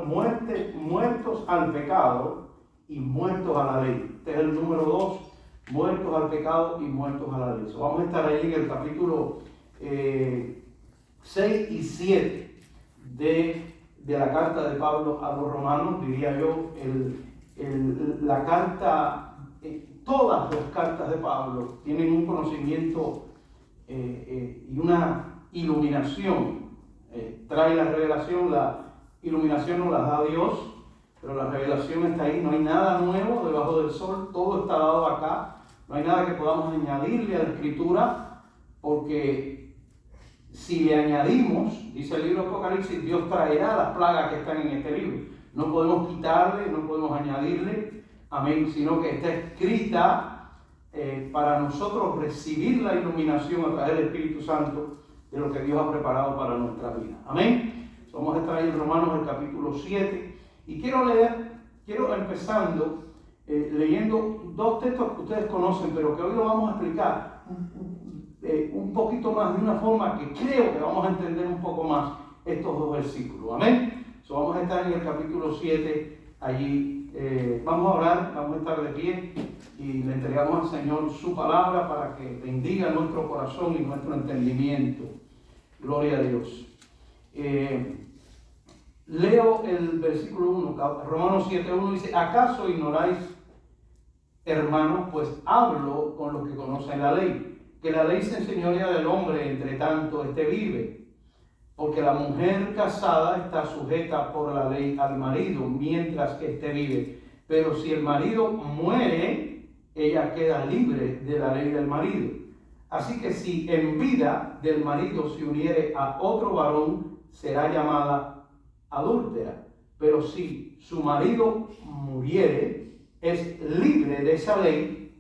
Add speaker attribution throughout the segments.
Speaker 1: muertos al pecado y muertos a la ley. Este es el número 2, muertos al pecado y muertos a la ley. So, vamos a estar ahí en el capítulo 6 y 7 de la carta de Pablo a los romanos, diría yo, la carta, todas las cartas de Pablo tienen un conocimiento y una iluminación. Trae la revelación, la iluminación nos la da Dios, pero la revelación está ahí, no hay nada nuevo debajo del sol, todo está dado acá, no hay nada que podamos añadirle a la escritura, porque si le añadimos, dice el libro de Apocalipsis, Dios traerá las plagas que están en este libro. No podemos quitarle, no podemos añadirle, amén, sino que está escrita para nosotros recibir la iluminación a través del Espíritu Santo de lo que Dios ha preparado para nuestra vida. Amén. Vamos a estar ahí en Romanos el capítulo 7 y quiero empezando leyendo dos textos que ustedes conocen, pero que hoy lo vamos a explicar un poquito más de una forma que creo que vamos a entender un poco más estos dos versículos. Amén. Vamos a estar en el capítulo 7 allí. Vamos a orar, vamos a estar de pie y le entregamos al Señor su palabra para que bendiga nuestro corazón y nuestro entendimiento. Gloria a Dios. Leo el versículo 1, Romanos 7:1 dice: ¿acaso ignoráis, hermanos, pues hablo con los que conocen la ley, que la ley se enseñorea del hombre, entre tanto éste vive? Porque la mujer casada está sujeta por la ley al marido, mientras que éste vive. Pero si el marido muere, ella queda libre de la ley del marido. Así que si en vida del marido se uniere a otro varón, será llamada adúltera. Pero si su marido muriere, es libre de esa ley,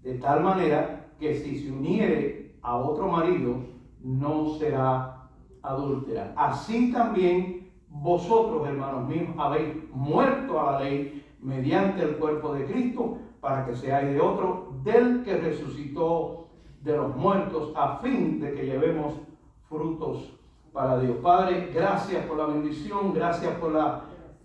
Speaker 1: de tal manera que si se uniere a otro marido, no será adúltera. Así también vosotros, hermanos míos, habéis muerto a la ley mediante el cuerpo de Cristo, para que seáis de otro, del que resucitó de los muertos, a fin de que llevemos frutos para Dios. Padre, gracias por la bendición, gracias por la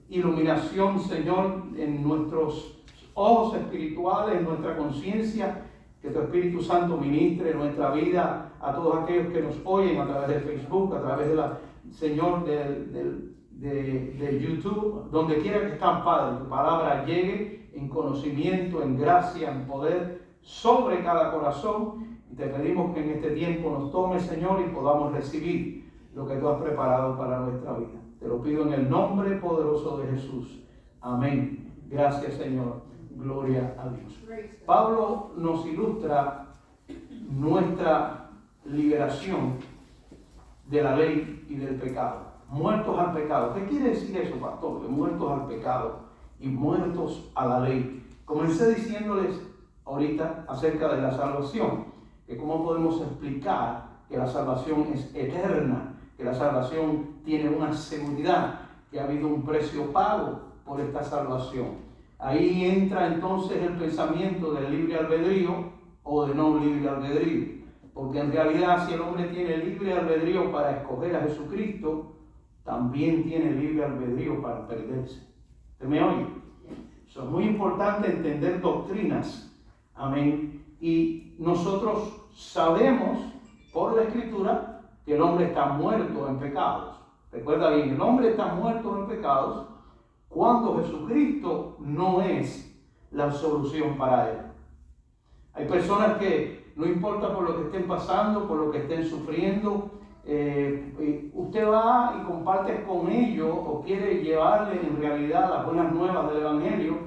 Speaker 1: iluminación, Señor, en nuestros ojos espirituales, en nuestra conciencia, que tu Espíritu Santo ministre nuestra vida a todos aquellos que nos oyen a través de Facebook, a través de Señor, de YouTube, donde quiera que están, Padre, tu palabra llegue en conocimiento, en gracia, en poder, sobre cada corazón. Y te pedimos que en este tiempo nos tomes, Señor, y podamos recibir lo que tú has preparado para nuestra vida. Te lo pido en el nombre poderoso de Jesús. Amén. Gracias, Señor. Gloria a Dios. Pablo nos ilustra nuestra liberación de la ley y del pecado. Muertos al pecado. ¿Qué quiere decir eso, pastor? Que muertos al pecado y muertos a la ley. Comencé diciéndoles ahorita acerca de la salvación, que cómo podemos explicar que la salvación es eterna, que la salvación tiene una seguridad, que ha habido un precio pago por esta salvación. Ahí entra entonces el pensamiento del libre albedrío o de no libre albedrío, porque en realidad si el hombre tiene libre albedrío para escoger a Jesucristo, también tiene libre albedrío para perderse. ¿Se me oye? Eso es muy importante entender doctrinas. Amén. Y nosotros sabemos por la Escritura que el hombre está muerto en pecados. Recuerda bien, el hombre está muerto en pecados cuando Jesucristo no es la solución para él. Hay personas que no importa por lo que estén pasando, por lo que estén sufriendo, usted va y comparte con ellos o quiere llevarle en realidad las buenas nuevas del Evangelio.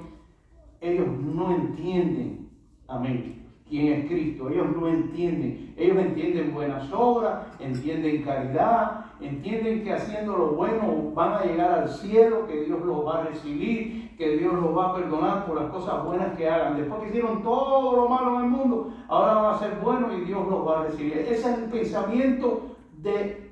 Speaker 1: Ellos no entienden, amén, quién es Cristo. Ellos no entienden. Ellos entienden buenas obras, entienden caridad, entienden que haciendo lo bueno van a llegar al cielo, que Dios los va a recibir, que Dios los va a perdonar por las cosas buenas que hagan. Después que hicieron todo lo malo en el mundo, ahora van a ser buenos y Dios los va a recibir. Ese es el pensamiento de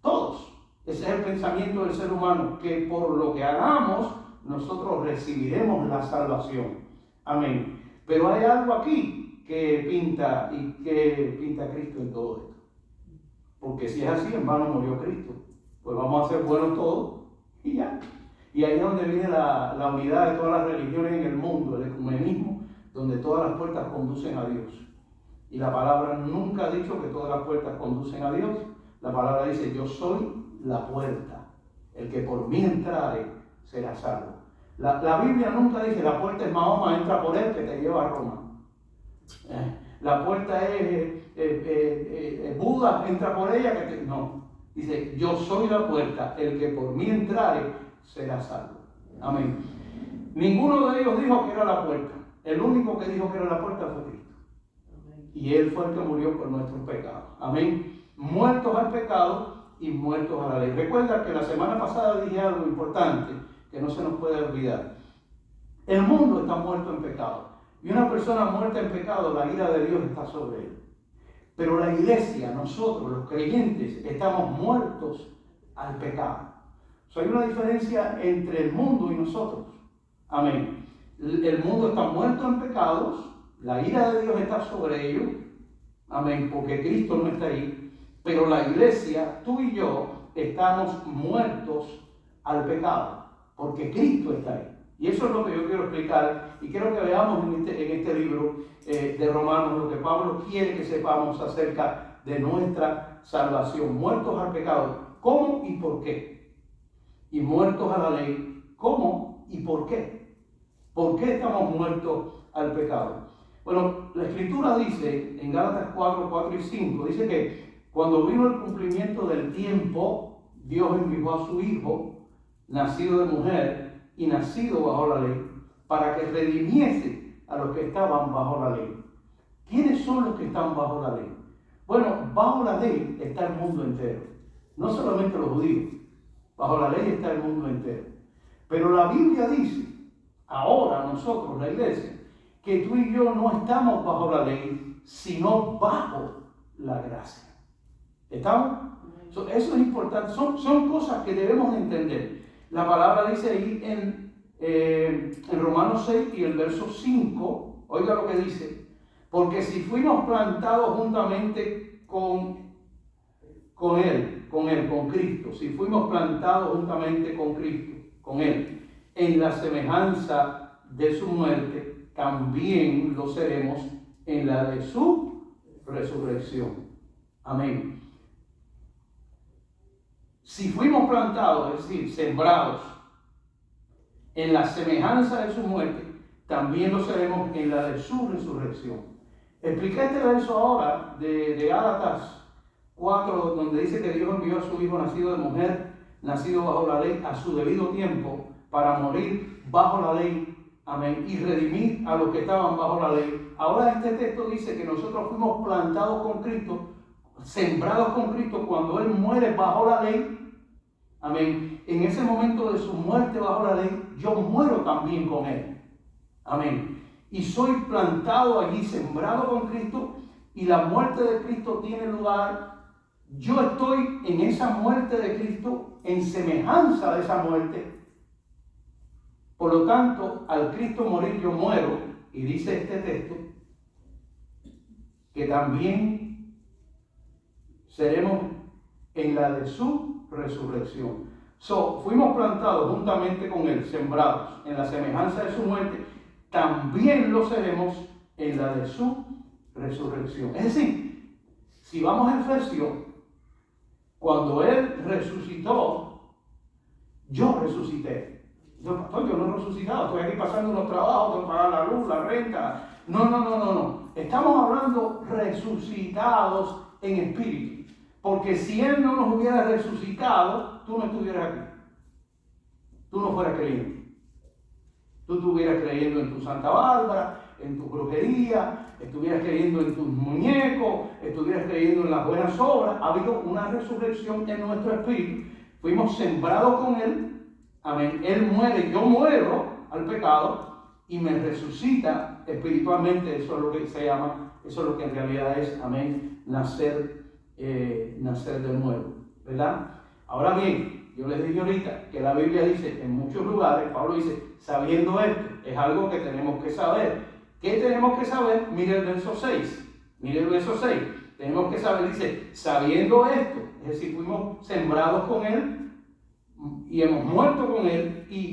Speaker 1: todos. Ese es el pensamiento del ser humano, que por lo que hagamos, nosotros recibiremos la salvación. Amén. Pero hay algo aquí que pinta Cristo en todo esto. Porque si es así, en vano murió Cristo. Pues vamos a ser buenos todos y ya. Y ahí es donde viene la unidad de todas las religiones en el mundo, el ecumenismo, donde todas las puertas conducen a Dios. Y la palabra nunca ha dicho que todas las puertas conducen a Dios. La palabra dice, yo soy la puerta. El que por mí entrare será salvo. La Biblia nunca dice, la puerta es Mahoma, entra por él que te lleva a Roma. La puerta es Buda, entra por ella que te... No. Dice, yo soy la puerta, el que por mí entrare será salvo. Amén. Ninguno de ellos dijo que era la puerta. El único que dijo que era la puerta fue Cristo. Y Él fue el que murió por nuestros pecados. Amén. Muertos al pecado y muertos a la ley. Recuerda que la semana pasada dije algo importante que no se nos puede olvidar. El mundo está muerto en pecado. Y una persona muerta en pecado, la ira de Dios está sobre él. Pero la iglesia, nosotros, los creyentes, estamos muertos al pecado. O sea, hay una diferencia entre el mundo y nosotros. Amén. El mundo está muerto en pecados, la ira de Dios está sobre ellos. Amén, porque Cristo no está ahí. Pero la iglesia, tú y yo, estamos muertos al pecado, porque Cristo está ahí. Y eso es lo que yo quiero explicar y quiero que veamos en este libro de Romanos lo que Pablo quiere que sepamos acerca de nuestra salvación. Muertos al pecado, ¿cómo y por qué? Y muertos a la ley, ¿cómo y por qué? ¿Por qué estamos muertos al pecado? Bueno, la Escritura dice en Gálatas 4, 4 y 5, dice que cuando vino el cumplimiento del tiempo, Dios envió a su Hijo, nacido de mujer, y nacido bajo la ley, para que redimiese a los que estaban bajo la ley. ¿Quiénes son los que están bajo la ley? Bueno, bajo la ley está el mundo entero, no solamente los judíos, bajo la ley está el mundo entero. Pero la Biblia dice, ahora nosotros, la iglesia, que tú y yo no estamos bajo la ley, sino bajo la gracia. ¿Estamos? Eso es importante, son cosas que debemos entender. La palabra dice ahí en Romanos 6 y el verso 5, oiga lo que dice, porque si fuimos plantados juntamente con Cristo, si fuimos plantados juntamente con Cristo, con Él, en la semejanza de su muerte, también lo seremos en la de su resurrección. Amén. Si fuimos plantados, es decir, sembrados en la semejanza de su muerte, también lo seremos en la de su resurrección. Expliqué este verso ahora de Gálatas 4, donde dice que Dios envió a su Hijo nacido de mujer, nacido bajo la ley, a su debido tiempo, para morir bajo la ley, amén, y redimir a los que estaban bajo la ley. Ahora este texto dice que nosotros fuimos plantados con Cristo, sembrados con Cristo cuando Él muere bajo la ley. Amén. En ese momento de su muerte bajo la ley, yo muero también con Él. Amén. Y soy plantado allí, sembrado con Cristo, y la muerte de Cristo tiene lugar. Yo estoy en esa muerte de Cristo, en semejanza de esa muerte. Por lo tanto, al Cristo morir yo muero, y dice este texto, que también seremos en la de su resurrección. Fuimos plantados juntamente con Él, sembrados en la semejanza de su muerte, también lo seremos en la de su resurrección. Es decir, si vamos a Efesios, cuando Él resucitó, yo resucité. Pastor, yo no he resucitado, estoy aquí pasando unos trabajos, tengo que pagar la luz, la renta. No. Estamos hablando resucitados en espíritu. Porque si Él no nos hubiera resucitado, tú no estuvieras aquí. Tú no fueras creyendo. Tú estuvieras creyendo en tu Santa Bárbara, en tu brujería, estuvieras creyendo en tus muñecos, estuvieras creyendo en las buenas obras. Ha habido una resurrección en nuestro espíritu. Fuimos sembrados con Él. Amén. Él muere, yo muero al pecado y me resucita espiritualmente. Eso es lo que se llama, eso es lo que en realidad es, amén, nacer de nuevo, ¿verdad? Ahora bien, yo les dije ahorita que la Biblia dice en muchos lugares, Pablo dice, sabiendo esto, es algo que tenemos que saber. ¿Qué tenemos que saber? Mire el verso 6. Tenemos que saber, dice, sabiendo esto, es decir, fuimos sembrados con Él y hemos muerto con Él y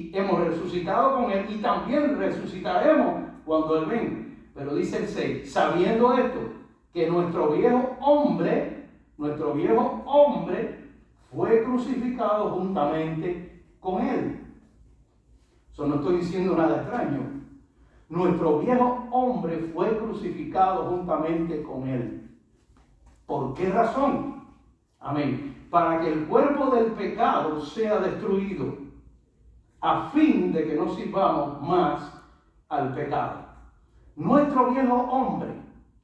Speaker 1: resucitado con Él y también resucitaremos cuando Él venga. Pero dice el 6, sabiendo esto, que nuestro viejo hombre fue crucificado juntamente con Él. Eso no estoy diciendo nada extraño. Nuestro viejo hombre fue crucificado juntamente con Él. ¿Por qué razón? Amén. Para que el cuerpo del pecado sea destruido, a fin de que no sirvamos más al pecado. Nuestro viejo hombre,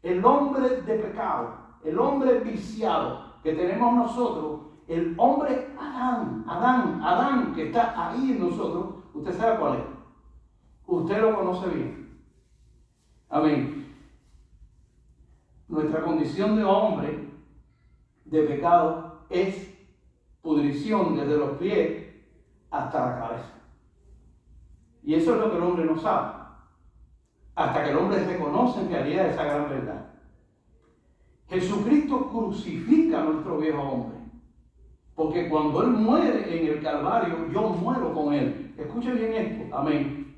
Speaker 1: el hombre de pecado, el hombre viciado que tenemos nosotros, el hombre Adán, que está ahí en nosotros, usted sabe cuál es. Usted lo conoce bien. Amén. Nuestra condición de hombre de pecado es pudrición desde los pies hasta la cabeza. Y eso es lo que el hombre no sabe. Hasta que el hombre reconoce en realidad esa gran verdad. Jesucristo crucifica a nuestro viejo hombre. Porque cuando Él muere en el Calvario, yo muero con Él. Escuche bien esto. Amén.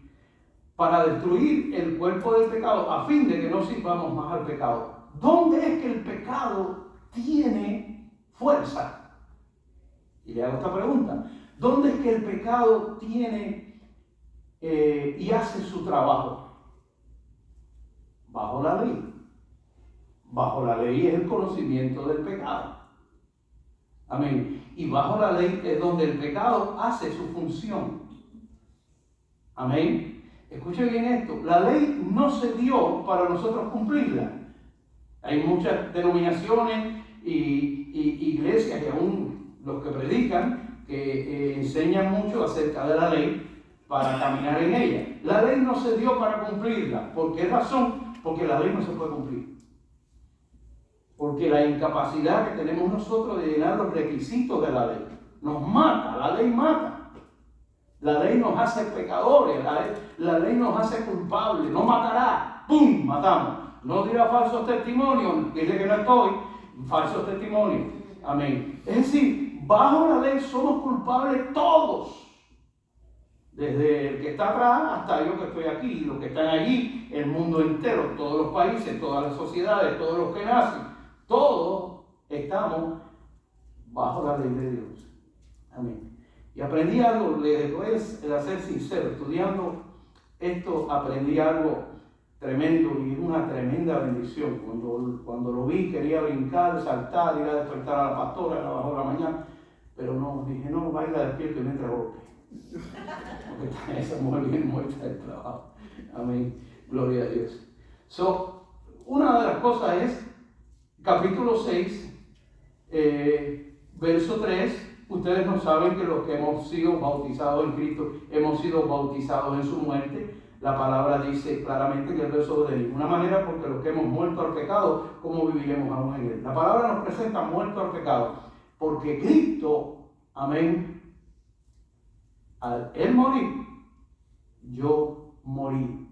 Speaker 1: Para destruir el cuerpo del pecado, a fin de que no sirvamos más al pecado. ¿Dónde es que el pecado tiene fuerza? Y le hago esta pregunta. ¿Dónde es que el pecado tiene y hace su trabajo? Bajo la ley. Bajo la ley es el conocimiento del pecado. Amén. Y bajo la ley es donde el pecado hace su función. Amén. Escuche bien esto. La ley no se dio para nosotros cumplirla. Hay muchas denominaciones y iglesias, y aún los que predican, que enseñan mucho acerca de la ley para caminar en ella. La ley no se dio para cumplirla. ¿Por qué razón? Porque la ley no se puede cumplir. Porque la incapacidad que tenemos nosotros de llenar los requisitos de la ley nos mata. La ley mata. La ley nos hace pecadores. La ley nos hace culpables. No matará. ¡Pum! Matamos. No dirá falsos testimonios. Dile que no estoy. Falsos testimonios. Amén. Es decir, bajo la ley somos culpables todos. Desde el que está atrás hasta yo que estoy aquí, los que están allí, el mundo entero, todos los países, todas las sociedades, todos los que nacen, todos estamos bajo la ley de Dios. Amén. Y aprendí algo, les voy a ser sincero, estudiando esto aprendí algo tremendo y es una tremenda bendición. Cuando lo vi quería brincar, saltar, ir a despertar a la pastora a las 2 de la mañana, pero no, dije no, baila despierto y me entra golpe. Porque está esa mujer bien muerta del trabajo. Amén. Gloria a Dios. Una de las cosas es, capítulo 6, verso 3. Ustedes no saben que los que hemos sido bautizados en Cristo, hemos sido bautizados en su muerte. La palabra dice claramente en el verso de ninguna manera, porque los que hemos muerto al pecado, ¿cómo viviremos aún en él? La palabra nos presenta muerto al pecado, porque Cristo, amén, al Él morir, yo morí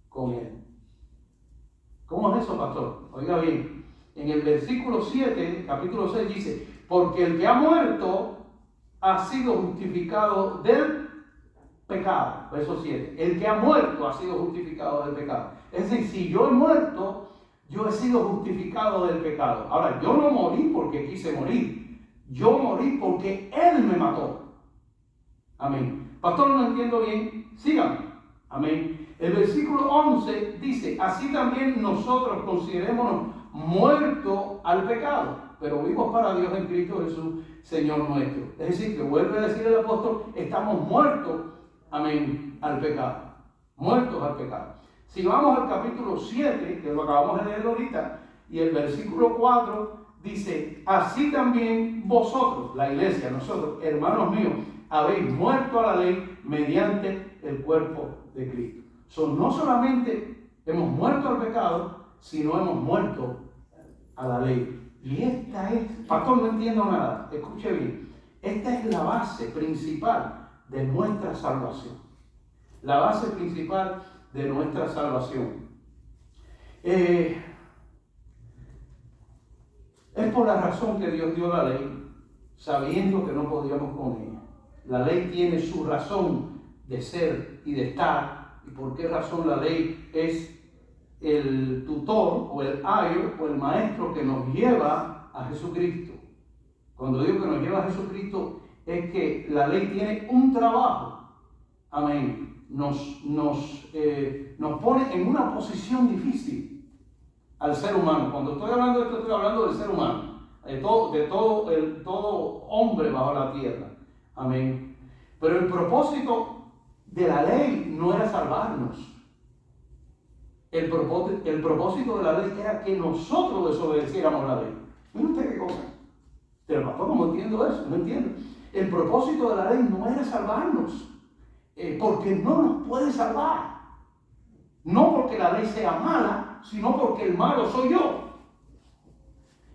Speaker 1: con Él. ¿Cómo es eso, pastor? Oiga bien, en el versículo 7, capítulo 6 dice, porque el que ha muerto ha sido justificado del pecado. Verso 7, el que ha muerto ha sido justificado del pecado. Es decir, si yo he muerto, yo he sido justificado del pecado. Ahora, yo no morí porque quise morir. Yo morí porque Él me mató. Amén. Pastor, no entiendo bien. Síganme. Amén. El versículo 11 dice, así también nosotros considerémonos muertos al pecado, pero vivos para Dios en Cristo Jesús, Señor nuestro. Es decir, que vuelve a decir el apóstol, estamos muertos, amén, al pecado. Muertos al pecado. Si vamos al capítulo 7, que lo acabamos de leer ahorita, y el versículo 4 dice, así también vosotros, la iglesia, nosotros, hermanos míos, habéis muerto a la ley mediante el cuerpo de Cristo. No solamente hemos muerto al pecado, sino hemos muerto a la ley. Y esta es, pastor, no entiendo nada, escuche bien, esta es la base principal de nuestra salvación. La base principal de nuestra salvación. Es por la razón que Dios dio la ley, sabiendo que no podíamos con ella. La ley tiene su razón de ser y de estar, y por qué razón la ley es el tutor o el ayo o el maestro que nos lleva a Jesucristo. Cuando digo que nos lleva a Jesucristo es que la ley tiene un trabajo. Amén. Nos pone en una posición difícil al ser humano. Cuando estoy hablando de esto, estoy hablando del ser humano, de todo hombre bajo la tierra. Amén. Pero el propósito de la ley no era salvarnos. El propósito de la ley era que nosotros desobedeciéramos la ley. ¿Mire usted qué cosa? Pero pastor, ¿cómo entiendo eso? No entiendo. El propósito de la ley no era salvarnos, porque no nos puede salvar. No porque la ley sea mala, sino porque el malo soy yo.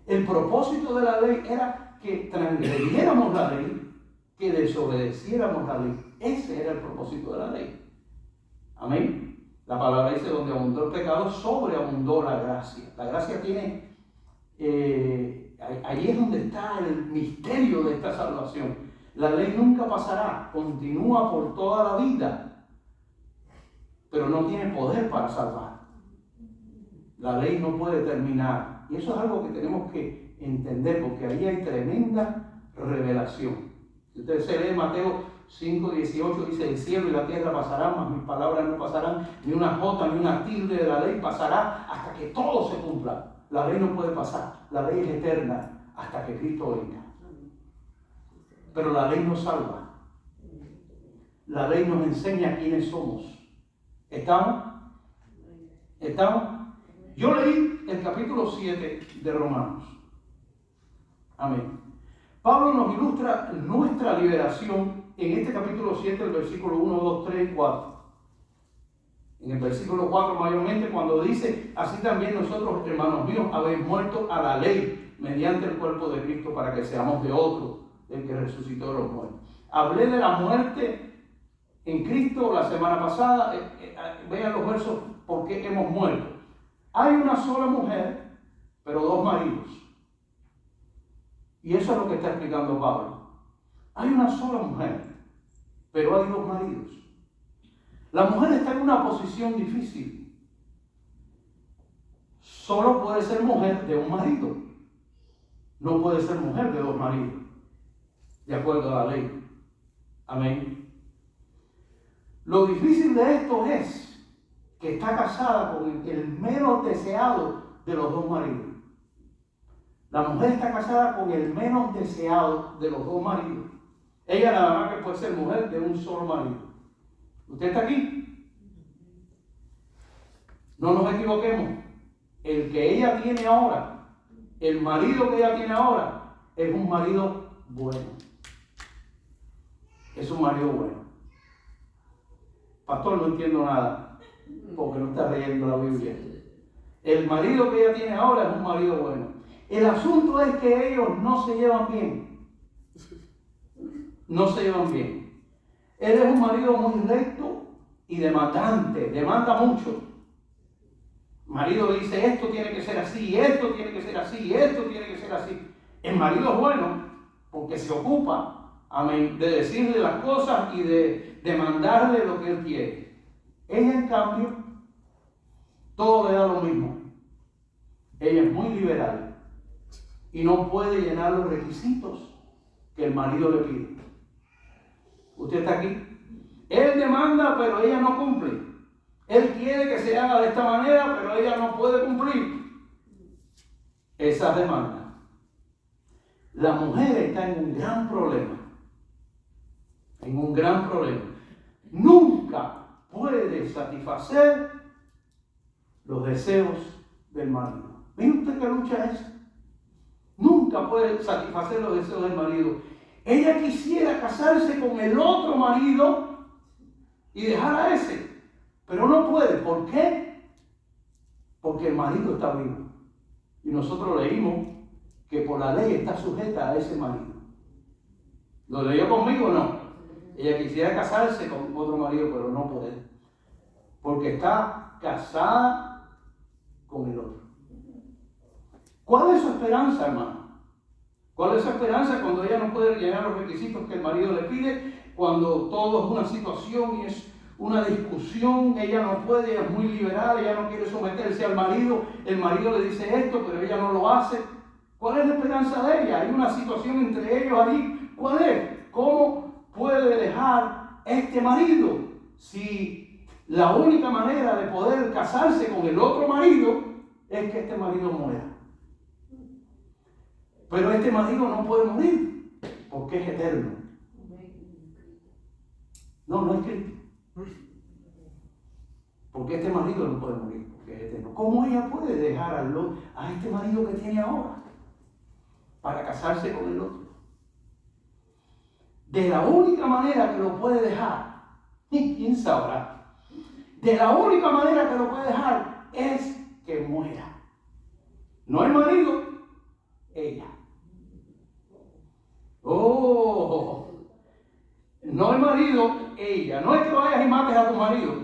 Speaker 1: El propósito de la ley era que transgrediéramos la ley, que desobedeciéramos la ley. Ese era el propósito de la ley. Amén. La palabra dice: donde abundó el pecado, sobreabundó la gracia. La gracia tiene, ahí es donde está el misterio de esta salvación. La ley nunca pasará, continúa por toda la vida, pero no tiene poder para salvar. La ley no puede terminar. Y eso es algo que tenemos que entender, porque ahí hay tremenda revelación. Si ustedes se leen Mateo 5:18, dice: el cielo y la tierra pasarán, mas mis palabras no pasarán, ni una jota ni una tilde de la ley pasará hasta que todo se cumpla. La ley no puede pasar, la ley es eterna hasta que Cristo venga. Pero la ley nos salva. La ley nos enseña quiénes somos. ¿Estamos? ¿Estamos? Yo leí el capítulo 7 de Romanos. Amén. Pablo nos ilustra nuestra liberación en este capítulo 7, el versículo 1, 2, 3 y 4. En el versículo 4 mayormente, cuando dice: así también nosotros, hermanos míos, habéis muerto a la ley mediante el cuerpo de Cristo, para que seamos de otro, del que resucitó de los muertos. Hablé de la muerte en Cristo la semana pasada. Vean los versos, ¿por qué hemos muerto? Hay una sola mujer, pero dos maridos. Y eso es lo que está explicando Pablo. Hay una sola mujer, pero hay dos maridos. La mujer está en una posición difícil. Solo puede ser mujer de un marido. No puede ser mujer de dos maridos, de acuerdo a la ley. Amén. Lo difícil de esto es que está casada con el menos deseado de los dos maridos. La mujer está casada con el menos deseado de los dos maridos. Ella nada más que puede ser mujer de un solo marido. ¿Usted está aquí? No nos equivoquemos. El que ella tiene ahora, el marido que ella tiene ahora, es un marido bueno. Es un marido bueno. Pastor, no entiendo nada, porque no está leyendo la Biblia. El marido que ella tiene ahora es un marido bueno. El asunto es que ellos no se llevan bien. No se llevan bien. Él es un marido muy recto y demandante, demanda mucho. El marido le dice: esto tiene que ser así, esto tiene que ser así, esto tiene que ser así. El marido es bueno porque se ocupa, amén, de decirle las cosas y de demandarle lo que él quiere. Ella, en cambio, todo le da lo mismo. Ella es muy liberal y no puede llenar los requisitos que el marido le pide. ¿Usted está aquí? Él demanda, pero ella no cumple. Él quiere que se haga de esta manera, pero ella no puede cumplir esas demandas. La mujer está en un gran problema. En un gran problema. Nunca puede satisfacer los deseos del marido. ¿Ve usted qué lucha es? Nunca puede satisfacer los deseos del marido. Ella quisiera casarse con el otro marido y dejar a ese, pero no puede. ¿Por qué? Porque el marido está vivo. Y nosotros leímos que por la ley está sujeta a ese marido. ¿Lo leyó conmigo o no? Ella quisiera casarse con otro marido, pero no puede, porque está casada con el otro. ¿Cuál es su esperanza, hermano? ¿Cuál es su esperanza cuando ella no puede llenar los requisitos que el marido le pide? cuando todo es una situación y es una discusión, ella no puede, ella es muy liberal, ella no quiere someterse al marido, el marido le dice esto, pero ella no lo hace. ¿Cuál es la esperanza de ella? Hay una situación entre ellos ahí. ¿Cuál es? ¿Cómo puede dejar este marido si la única manera de poder casarse con el otro marido es que este marido muera? Pero este marido no puede morir porque es eterno. No es Cristo. Porque este marido no puede morir porque es eterno. ¿Cómo ella puede dejar a este marido que tiene ahora para casarse con el otro? De la única manera que lo puede dejar, ¿y quién sabrá? De la única manera que lo puede dejar es que muera. No el marido, ella. Oh, no el marido, ella. No es que vayas y mates a tu marido.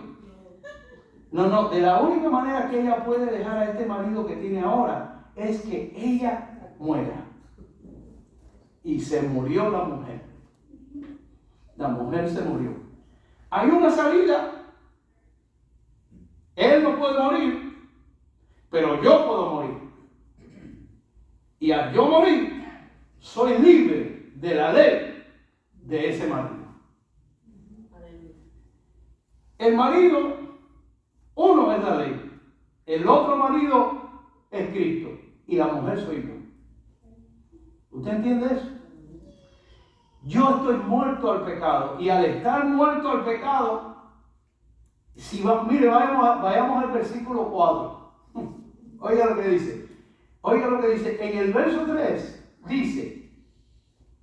Speaker 1: No, de la única manera que ella puede dejar a este marido que tiene ahora es que ella muera. Y se murió la mujer. La mujer se murió. Hay una salida. Él no puede morir, pero yo puedo morir. Y al yo morir, soy libre de la ley de ese marido. El marido, uno es la ley. El otro marido es Cristo. Y la mujer soy yo. ¿Usted entiende eso? Yo estoy muerto al pecado. Y al estar muerto al pecado, mire, vayamos al versículo 4. Oiga lo que dice. Oiga lo que dice. En el verso 3 dice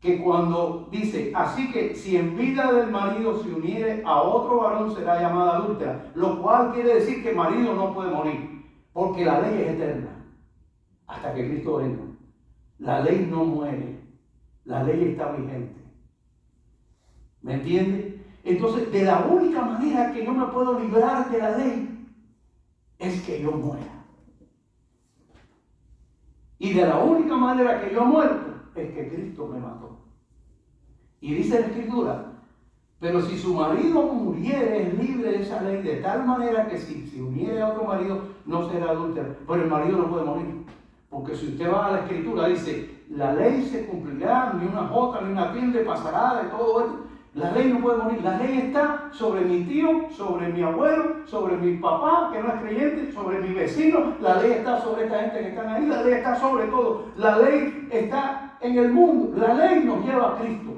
Speaker 1: que cuando dice, así que si en vida del marido se uniere a otro varón será llamada adúltera. Lo cual quiere decir que el marido no puede morir. Porque la ley es eterna. Hasta que Cristo venga. La ley no muere. La ley está vigente. ¿Me entiende? Entonces, de la única manera que yo me puedo librar de la ley es que yo muera. Y de la única manera que yo he muerto es que Cristo me mató. Y dice la Escritura, pero si su marido muriere es libre de esa ley de tal manera que si se uniere a otro marido no será adúltero. Pero el marido no puede morir. Porque si usted va a la Escritura dice, la ley se cumplirá, ni una jota ni una tilde pasará de todo esto. La ley no puede morir. La ley está sobre mi tío, sobre mi abuelo, sobre mi papá, que no es creyente, sobre mi vecino. La ley está sobre esta gente que están ahí. La ley está sobre todo. La ley está en el mundo. La ley nos lleva a Cristo.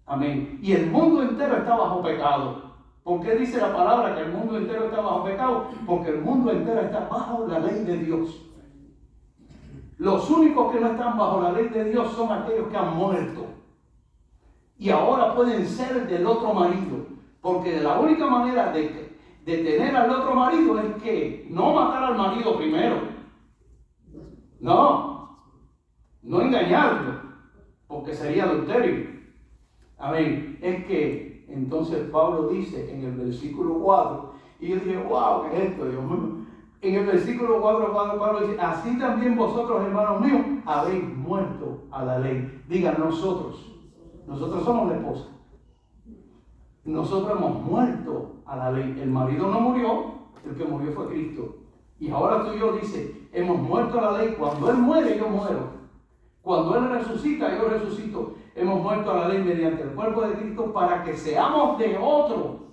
Speaker 1: Amén. Y el mundo entero está bajo pecado. ¿Por qué dice la palabra que el mundo entero está bajo pecado? Porque el mundo entero está bajo la ley de Dios. Los únicos que no están bajo la ley de Dios son aquellos que han muerto. Y ahora pueden ser del otro marido. Porque de la única manera de tener al otro marido es que no matar al marido primero. No engañarlo. Porque sería adulterio. Amén. Es que entonces Pablo dice en el versículo 4. Y yo dije, wow, ¿qué es esto, Dios mío? En el versículo 4 Pablo dice, así también vosotros, hermanos míos, habéis muerto a la ley. Digan nosotros. Nosotros somos la esposa. Nosotros hemos muerto a la ley. El marido no murió, el que murió fue Cristo. Y ahora tú y yo dice, hemos muerto a la ley. Cuando Él muere, yo muero. Cuando Él resucita, yo resucito. Hemos muerto a la ley mediante el cuerpo de Cristo para que seamos de otro,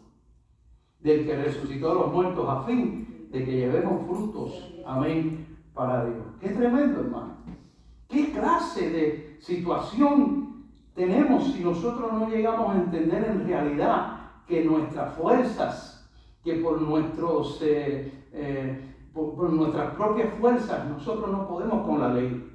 Speaker 1: del que resucitó a los muertos, a fin de que llevemos frutos. Amén. Para Dios. Qué tremendo, hermano. Qué clase de situación tenemos si nosotros no llegamos a entender en realidad que nuestras fuerzas, que por nuestras propias fuerzas nosotros no podemos con la ley.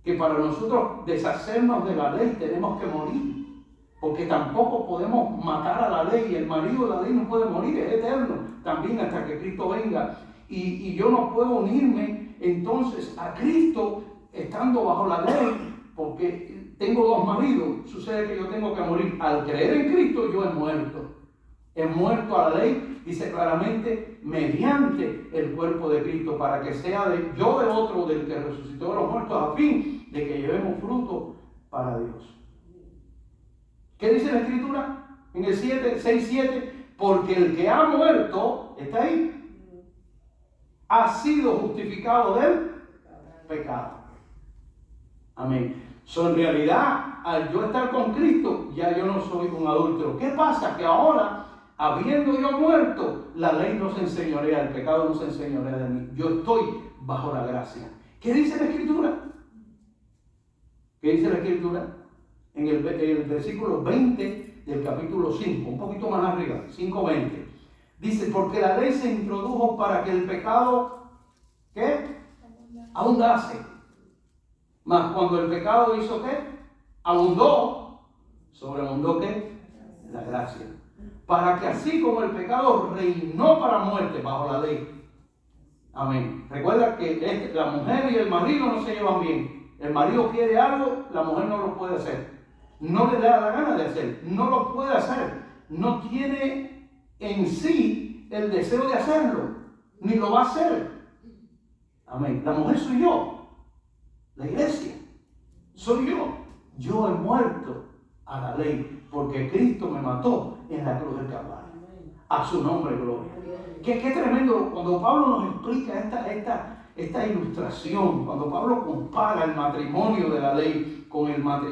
Speaker 1: Que para nosotros deshacernos de la ley tenemos que morir. Porque tampoco podemos matar a la ley. El marido de la ley no puede morir, es eterno. También hasta que Cristo venga. Y yo no puedo unirme entonces a Cristo estando bajo la ley. Porque tengo dos maridos. Sucede que yo tengo que morir. Al creer en Cristo yo he muerto. He muerto a la ley, dice claramente, mediante el cuerpo de Cristo, para que sea yo de otro, del que resucitó de los muertos, a fin de que llevemos fruto para Dios. ¿Qué dice la Escritura? En el 6:7, porque el que ha muerto, está ahí, ha sido justificado del pecado. Amén. En realidad, al yo estar con Cristo, ya yo no soy un adúltero. ¿Qué pasa? Que ahora, habiendo yo muerto, la ley no se enseñorea, el pecado no se enseñorea de mí. Yo estoy bajo la gracia. ¿Qué dice la Escritura? ¿Qué dice la Escritura? En el versículo 20 del capítulo 5, un poquito más arriba, 5:20. Dice, porque la ley se introdujo para que el pecado, ¿qué? Abundase. Mas cuando el pecado hizo, ¿qué? Abundó, sobreabundó, ¿qué? La gracia. Para que así como el pecado reinó para muerte bajo la ley. Amén. Recuerda que la mujer y el marido no se llevan bien. El marido quiere algo, la mujer no lo puede hacer. No le da la gana de hacer, no lo puede hacer. No tiene en sí el deseo de hacerlo, ni lo va a hacer. Amén. La mujer soy yo, la iglesia soy yo. Yo he muerto a la ley porque Cristo me mató en la cruz del Calvario. A su nombre, gloria. Qué tremendo cuando Pablo nos explica esta ilustración, cuando Pablo compara el matrimonio de la ley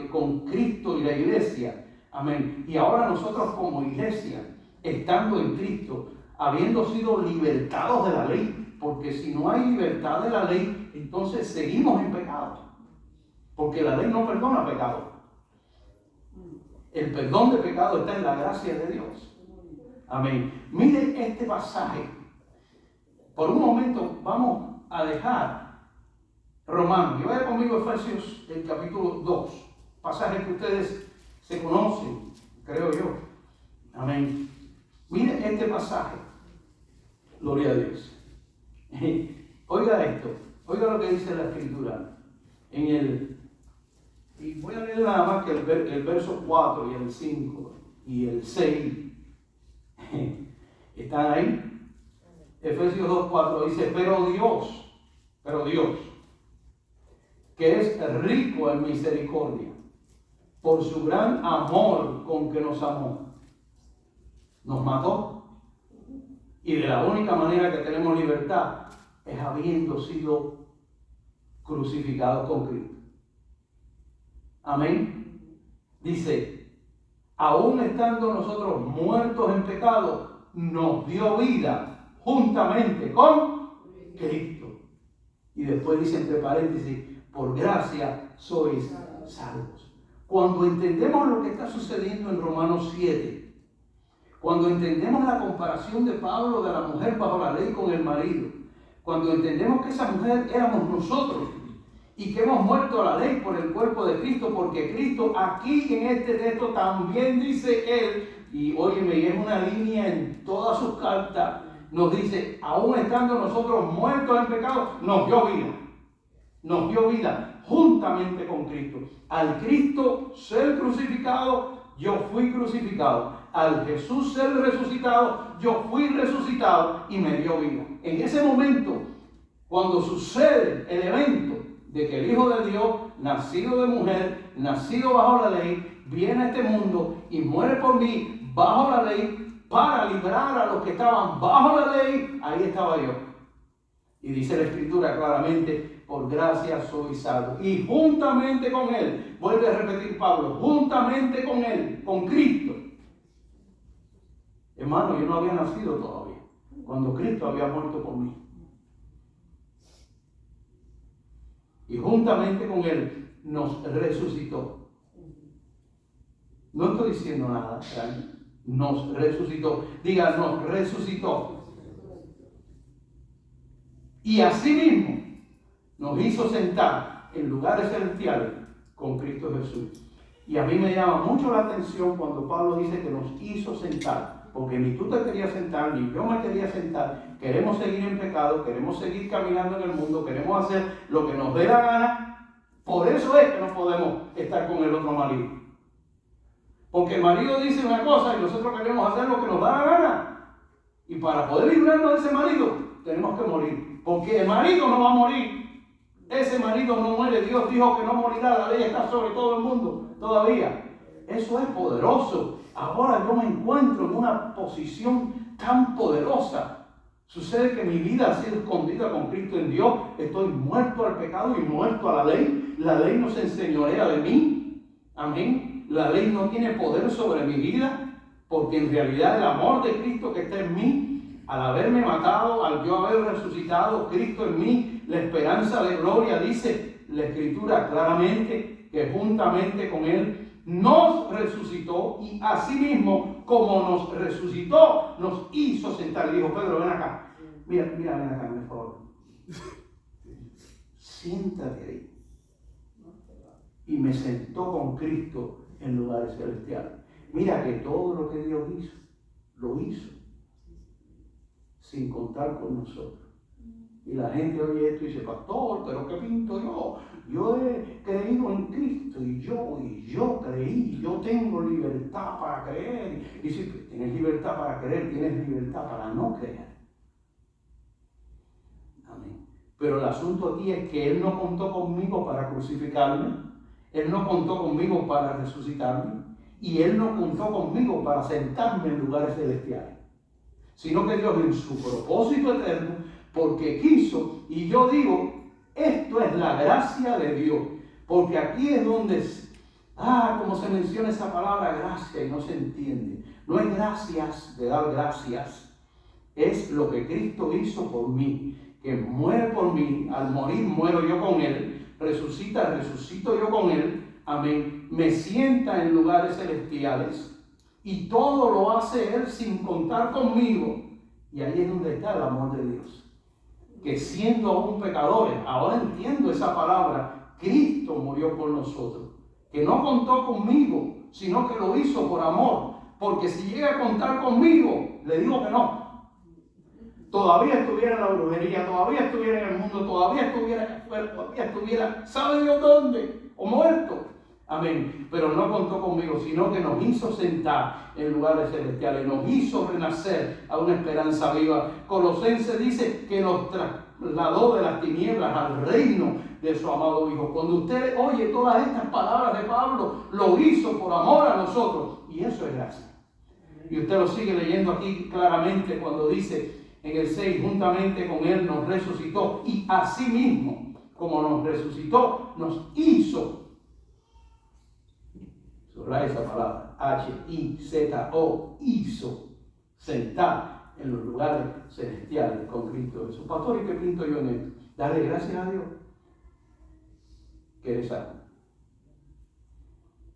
Speaker 1: con Cristo y la iglesia. Amén. Y ahora nosotros como iglesia, estando en Cristo, habiendo sido libertados de la ley, porque si no hay libertad de la ley, entonces seguimos en pecado. Porque la ley no perdona pecado. El perdón de pecado está en la gracia de Dios. Amén. Miren este pasaje. Por un momento vamos a dejar Romanos. Y vaya conmigo a Efesios, el capítulo 2. Pasaje que ustedes se conocen, creo yo. Amén. Miren este pasaje. Gloria a Dios. Oiga esto. Oiga lo que dice la Escritura. Y voy a leer nada más que el verso 4 y el 5 y el 6. ¿Están ahí? Efesios 2:4 dice, pero Dios, que es rico en misericordia, por su gran amor con que nos amó, nos mató. Y de la única manera que tenemos libertad es habiendo sido crucificados con Cristo. Amén. Dice, aún estando nosotros muertos en pecado, nos dio vida juntamente con Cristo. Y después dice entre paréntesis, por gracia sois salvos. Cuando entendemos lo que está sucediendo en Romanos 7, cuando entendemos la comparación de Pablo de la mujer bajo la ley con el marido, cuando entendemos que esa mujer éramos nosotros y que hemos muerto a la ley por el cuerpo de Cristo, porque Cristo aquí en este texto también dice él, y óyeme, y es una línea en todas sus cartas, nos dice, aún estando nosotros muertos en pecado, nos dio vida juntamente con Cristo. Al Cristo ser crucificado, yo fui crucificado. Al Jesús ser resucitado, yo fui resucitado y me dio vida. En ese momento, cuando sucede el evento de que el Hijo de Dios, nacido de mujer, nacido bajo la ley, viene a este mundo y muere por mí bajo la ley para librar a los que estaban bajo la ley, ahí estaba yo. Y dice la Escritura claramente, por gracia soy salvo. Y juntamente con Él, vuelve a repetir Pablo, juntamente con Él, con Cristo. Hermano, yo no había nacido todavía, cuando Cristo había muerto por mí. Y juntamente con Él nos resucitó. No estoy diciendo nada, ¿verdad? Nos resucitó. Diga, nos resucitó. Y asimismo nos hizo sentar en lugares celestiales con Cristo Jesús. Y a mí me llama mucho la atención cuando Pablo dice que nos hizo sentar. Porque ni tú te querías sentar, ni yo me quería sentar. Queremos seguir en pecado, queremos seguir caminando en el mundo, queremos hacer lo que nos dé la gana. Por eso es que no podemos estar con el otro marido. Porque el marido dice una cosa y nosotros queremos hacer lo que nos da la gana. Y para poder librarnos de ese marido, tenemos que morir. Porque el marido no va a morir. Ese marido no muere. Dios dijo que no morirá. La ley está sobre todo el mundo todavía. Eso es poderoso. Ahora yo me encuentro en una posición tan poderosa. Sucede que mi vida ha sido escondida con Cristo en Dios. Estoy muerto al pecado y muerto a la ley. La ley no se enseñorea de mí. Amén. La ley no tiene poder sobre mi vida, porque en realidad el amor de Cristo que está en mí, al haberme matado, al yo haber resucitado, Cristo en mí, la esperanza de gloria, dice la Escritura claramente que juntamente con Él nos resucitó y asimismo, como nos resucitó, nos hizo sentar. Le dijo, Pedro, ven acá. Mira, ven acá, por favor. Siéntate ahí. Y me sentó con Cristo en lugares celestiales. Mira que todo lo que Dios hizo, lo hizo sin contar con nosotros. Y la gente oye esto y dice, pastor, pero ¿qué pinto yo? Yo he creído en Cristo y yo creí, yo tengo libertad para creer. Y si tienes libertad para creer, tienes libertad para no creer. Amén. Pero el asunto aquí es que Él no contó conmigo para crucificarme, Él no contó conmigo para resucitarme, y Él no contó conmigo para sentarme en lugares celestiales, sino que Dios en su propósito eterno, porque quiso, y yo digo, esto es la gracia de Dios, porque aquí es donde, como se menciona esa palabra gracia y no se entiende. No es gracias de dar gracias, es lo que Cristo hizo por mí, que muere por mí, al morir muero yo con Él, resucito yo con Él, amén, me sienta en lugares celestiales y todo lo hace Él sin contar conmigo. Y ahí es donde está el amor de Dios. Que siendo aún pecadores, ahora entiendo esa palabra, Cristo murió por nosotros. Que no contó conmigo, sino que lo hizo por amor. Porque si llega a contar conmigo, le digo que no. Todavía estuviera en la brujería, todavía estuviera en el mundo, todavía estuviera, ¿sabe Dios dónde? O muerto. Amén. Pero no contó conmigo, sino que nos hizo sentar en lugares celestiales, nos hizo renacer a una esperanza viva. Colosenses dice que nos trasladó de las tinieblas al reino de su amado Hijo. Cuando usted oye todas estas palabras de Pablo, lo hizo por amor a nosotros. Y eso es gracia. Y usted lo sigue leyendo aquí claramente cuando dice en el 6, juntamente con Él nos resucitó y asimismo, como nos resucitó, nos hizo. Sobre esa palabra, H-I-Z-O, hizo sentar en los lugares celestiales con Cristo Jesús. Pastor, ¿y qué pinto yo en esto? Dale gracias a Dios que eres salvo.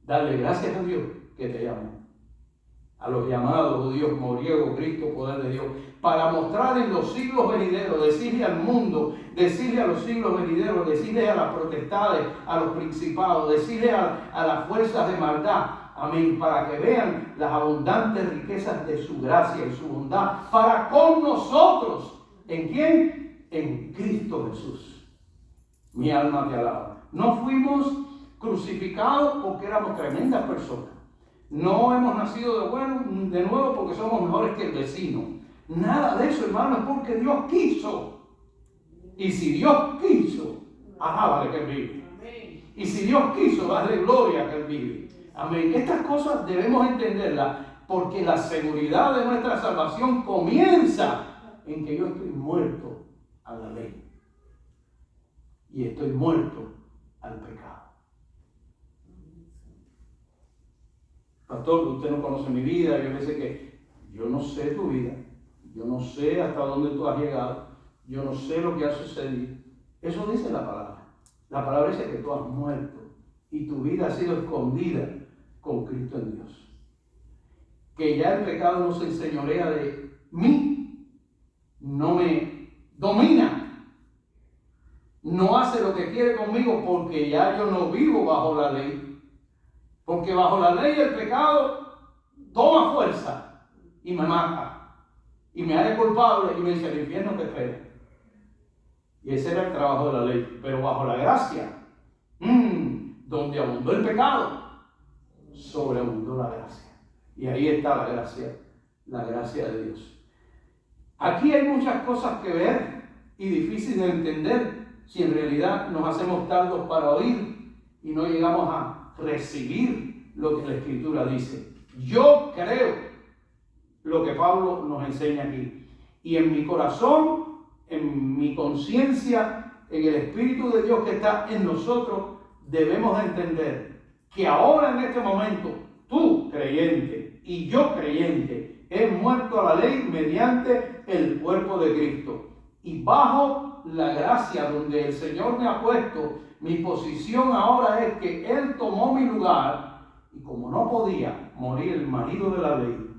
Speaker 1: Dale gracias a Dios que te llamó. A los llamados judíos como griegos, Cristo, poder de Dios, para mostrar en los siglos venideros, decirle al mundo, decirle a los siglos venideros, decirle a las potestades, a los principados, decirle a las fuerzas de maldad, amén, para que vean las abundantes riquezas de su gracia y su bondad para con nosotros. ¿En quién? En Cristo Jesús. Mi alma te alaba. No fuimos crucificados porque éramos tremendas personas. No hemos nacido de nuevo porque somos mejores que el vecino. Nada de eso, hermano, es porque Dios quiso. Y si Dios quiso, alábale que Él vive. Y si Dios quiso, dale gloria que Él vive. Amén. Estas cosas debemos entenderlas porque la seguridad de nuestra salvación comienza en que yo estoy muerto a la ley. Y estoy muerto al pecado. Pastor, usted no conoce mi vida. Yo sé que yo no sé tu vida. Yo no sé hasta dónde tú has llegado. Yo no sé lo que ha sucedido. Eso dice la palabra. La palabra dice que tú has muerto y tu vida ha sido escondida con Cristo en Dios. Que ya el pecado no se enseñorea de mí, no me domina, no hace lo que quiere conmigo porque ya yo no vivo bajo la ley. Porque bajo la ley el pecado toma fuerza y me mata. Y me hace culpable y me dice el infierno te espera. Y ese era el trabajo de la ley. Pero bajo la gracia, donde abundó el pecado, sobreabundó la gracia. Y ahí está la gracia de Dios. Aquí hay muchas cosas que ver y difíciles de entender si en realidad nos hacemos tardos para oír y no llegamos a recibir lo que la Escritura dice. Yo creo lo que Pablo nos enseña aquí. Y en mi corazón, en mi conciencia, en el Espíritu de Dios que está en nosotros, debemos de entender que ahora en este momento, tú creyente y yo creyente, he muerto a la ley mediante el cuerpo de Cristo. Y bajo la gracia donde el Señor me ha puesto, mi posición ahora es que Él tomó mi lugar y como no podía morir el marido de la ley,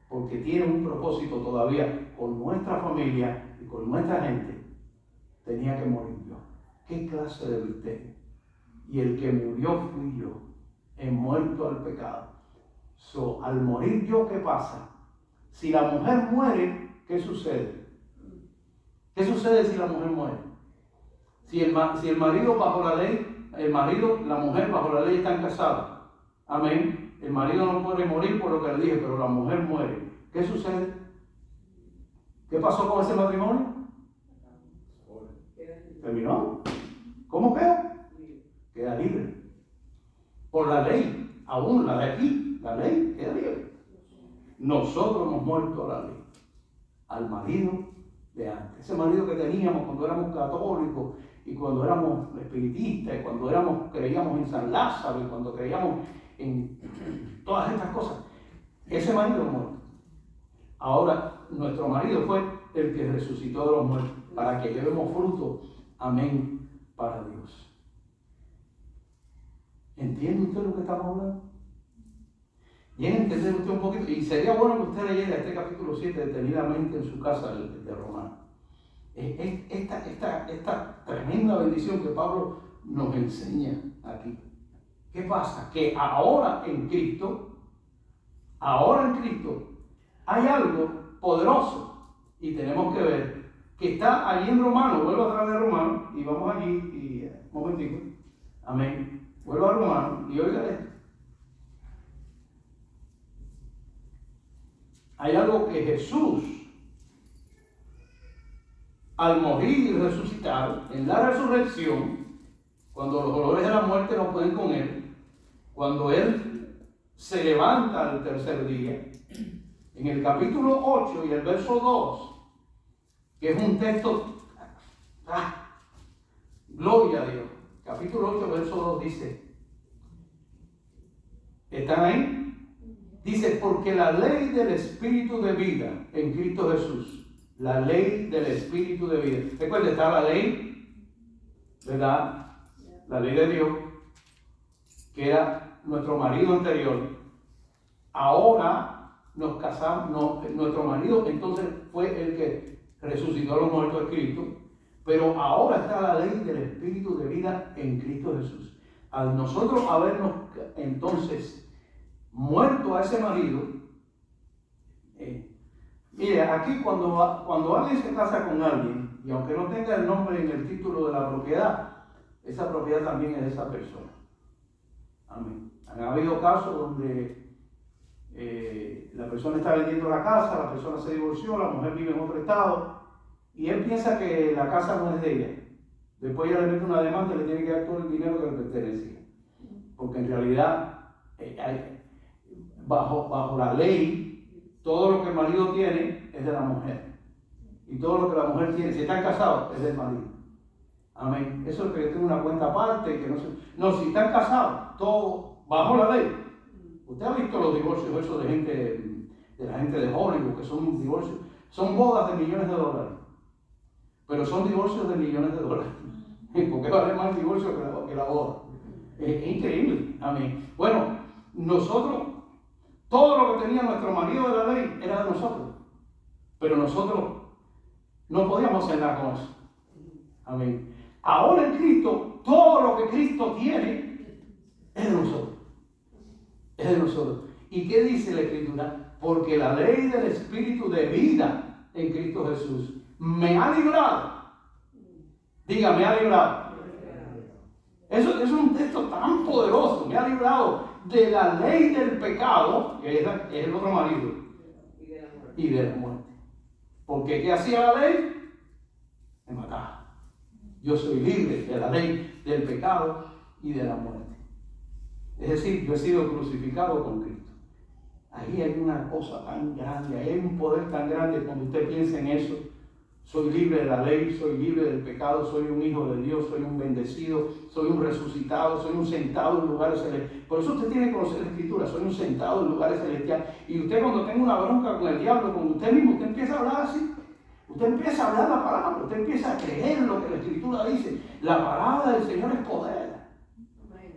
Speaker 1: porque tiene un propósito todavía con nuestra familia y con nuestra gente, tenía que morir yo. ¿Qué clase de misterio? Y el que murió fui yo, he muerto al pecado. Al morir yo, ¿qué pasa? Si la mujer muere, ¿qué sucede? ¿Qué sucede si la mujer muere? Si el marido bajo la ley, la mujer bajo la ley están casados. Amén. El marido no puede morir por lo que le dije, pero la mujer muere. ¿Qué sucede? ¿Qué pasó con ese matrimonio? ¿Terminó? ¿Cómo queda? Queda libre. Por la ley, aún la de aquí, la ley queda libre. Nosotros hemos muerto a la ley, al marido de antes. Ese marido que teníamos cuando éramos católicos y cuando éramos espiritistas y cuando creíamos en San Lázaro y cuando creíamos en todas estas cosas. Ese marido muerto. Ahora, nuestro marido fue el que resucitó de los muertos para que llevemos fruto. Amén. Para Dios. ¿Entiende usted lo que estamos hablando? ¿Viene a entender usted un poquito? Y sería bueno que usted leyera este capítulo 7 detenidamente en su casa de Romano. Esta tremenda bendición que Pablo nos enseña aquí. ¿Qué pasa? Que ahora en Cristo, hay algo poderoso y tenemos que ver que está allí en Romanos. Vuelvo a través de Romanos y vamos allí y un momentico. Amén. Vuelvo a Romanos y oiga esto. Hay algo que Jesús, al morir y resucitar, en la resurrección, cuando los dolores de la muerte no pueden con Él, cuando Él se levanta al tercer día, en el capítulo 8 y el verso 2, que es un texto, gloria a Dios, capítulo 8, verso 2 dice, ¿están ahí? Dice, porque la ley del Espíritu de vida en Cristo Jesús, la ley del Espíritu de vida. Recuerda, está la ley, ¿verdad? La ley de Dios, que era nuestro marido anterior. Ahora nos casamos, nuestro marido entonces fue el que resucitó a los muertos de Cristo, pero ahora está la ley del Espíritu de vida en Cristo Jesús. Al nosotros habernos entonces muerto a ese marido, mire, aquí cuando alguien se casa con alguien, y aunque no tenga el nombre en el título de la propiedad, esa propiedad también es de esa persona. Amén. Han habido casos donde la persona está vendiendo la casa, la persona se divorció, la mujer vive en otro estado, y él piensa que la casa no es de ella. Después ella le mete una demanda y le tiene que dar todo el dinero que le pertenecía. Porque en realidad, bajo la ley, todo lo que el marido tiene es de la mujer. Y todo lo que la mujer tiene, si están casados, es del marido. Amén. Eso es que tiene una cuenta aparte, que no, si están casados, todo bajo la ley. Usted ha visto los divorcios esos de la gente de Hollywood, que son divorcios, son bodas de millones de dólares. Pero son divorcios de millones de dólares. Porque vale más el divorcio que la boda. Es increíble. Amén. Bueno, nosotros, todo lo que tenía nuestro marido de la ley era de nosotros. Pero nosotros no podíamos hacer nada con eso. Amén. Ahora en Cristo, todo lo que Cristo tiene es de nosotros. Es de nosotros. ¿Y qué dice la Escritura? Porque la ley del Espíritu de vida en Cristo Jesús me ha librado. Diga, me ha librado. Eso es un texto tan poderoso. Me ha librado de la ley del pecado, que es el otro marido, y de la muerte. Porque ¿qué hacía la ley? Me mataba. Yo soy libre de la ley del pecado y de la muerte. Es decir, yo he sido crucificado con Cristo. Ahí hay una cosa tan grande, ahí hay un poder tan grande cuando usted piensa en eso. Soy libre de la ley, soy libre del pecado, soy un hijo de Dios, soy un bendecido, soy un resucitado, soy un sentado en lugares celestiales. Por eso usted tiene que conocer la Escritura, soy un sentado en lugares celestiales. Y usted cuando tenga una bronca con el diablo, con usted mismo, usted empieza a hablar así. Usted empieza a hablar la palabra, usted empieza a creer lo que la Escritura dice. La palabra del Señor es poder.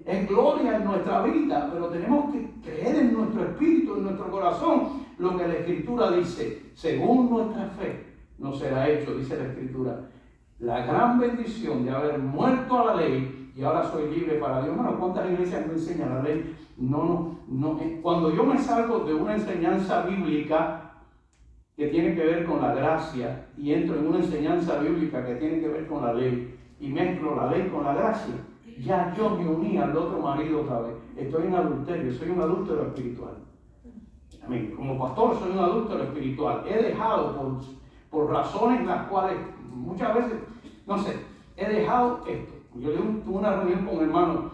Speaker 1: Es gloria en nuestra vida, pero tenemos que creer en nuestro espíritu, en nuestro corazón, lo que la Escritura dice. Según nuestra fe nos será hecho, dice la Escritura, la gran bendición de haber muerto a la ley y ahora soy libre para Dios. Bueno, ¿cuántas iglesias no enseñan la ley? No. Cuando yo me salgo de una enseñanza bíblica que tiene que ver con la gracia y entro en una enseñanza bíblica que tiene que ver con la ley y mezclo la ley con la gracia, ya yo me uní al otro marido otra vez. Estoy en adulterio, soy un adúltero espiritual. Amén. Como pastor soy un adúltero espiritual. He dejado por razones las cuales muchas veces, no sé, he dejado esto. Yo tuve una reunión con un hermano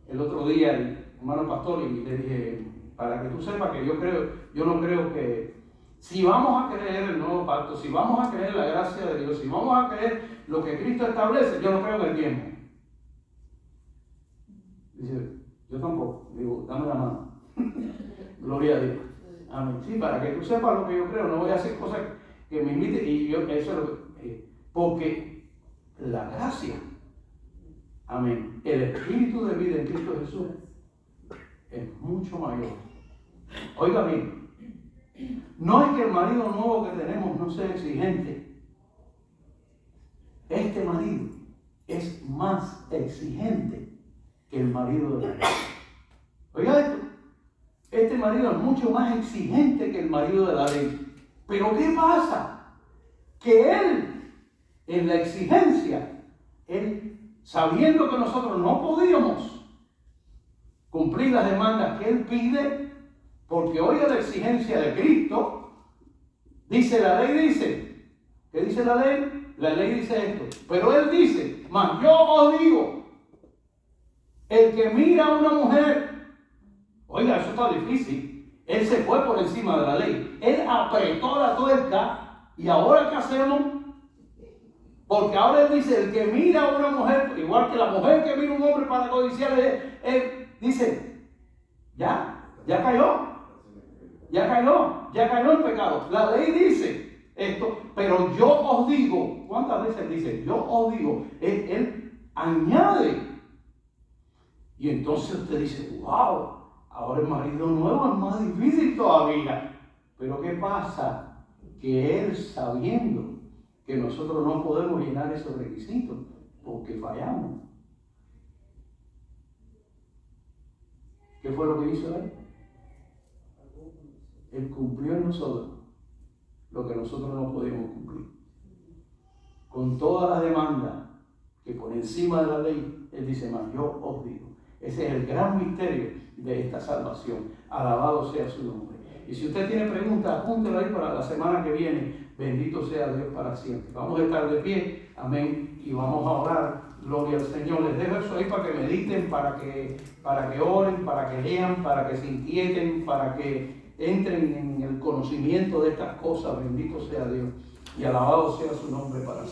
Speaker 1: el otro día, el hermano pastor, y le dije, para que tú sepas que yo no creo que, si vamos a creer el nuevo pacto, si vamos a creer la gracia de Dios, si vamos a creer lo que Cristo establece, yo no creo en el tiempo. Dice, yo tampoco. Digo, dame la mano. Gloria a Dios. Amén. Sí, para que tú sepas lo que yo creo, no voy a hacer cosas que me imiten. Y yo, eso es lo que, porque la gracia, amén, el espíritu de vida en Cristo Jesús es mucho mayor. Oiga bien, no es que el marido nuevo que tenemos no sea exigente. Este marido es más exigente que el marido de la ley. Oiga esto, este marido es mucho más exigente que el marido de la ley. Pero ¿qué pasa? Que él, en la exigencia, él, sabiendo que nosotros no podíamos cumplir las demandas que él pide, porque oiga la exigencia de Cristo, dice la ley, dice, ¿qué dice la ley? La ley dice esto, pero él dice, mas yo os digo, el que mira a una mujer, oiga, eso está difícil, él se fue por encima de la ley, él apretó la tuerca, y ahora ¿qué hacemos? Porque ahora él dice, el que mira a una mujer, igual que la mujer que mira a un hombre para codiciarle, él dice, ya cayó en pecado. La ley dice esto, pero yo os digo, ¿cuántas veces dice? Yo os digo, él añade. Y entonces usted dice, wow, ahora el marido nuevo es más difícil todavía. Pero ¿qué pasa? Que él, sabiendo que nosotros no podemos llenar esos requisitos porque fallamos, ¿qué fue lo que hizo él? Él cumplió en nosotros lo que nosotros no podíamos cumplir. Con todas las demandas que por encima de la ley, él dice, más yo os digo. Ese es el gran misterio de esta salvación. Alabado sea su nombre. Y si usted tiene preguntas, apúntelo ahí para la semana que viene. Bendito sea Dios para siempre. Vamos a estar de pie, amén, y vamos a orar. Gloria al Señor. Les dejo eso ahí para que mediten, para que oren, para que lean, para que se inquieten, para que entren en el conocimiento de estas cosas. Bendito sea Dios y alabado sea su nombre para siempre.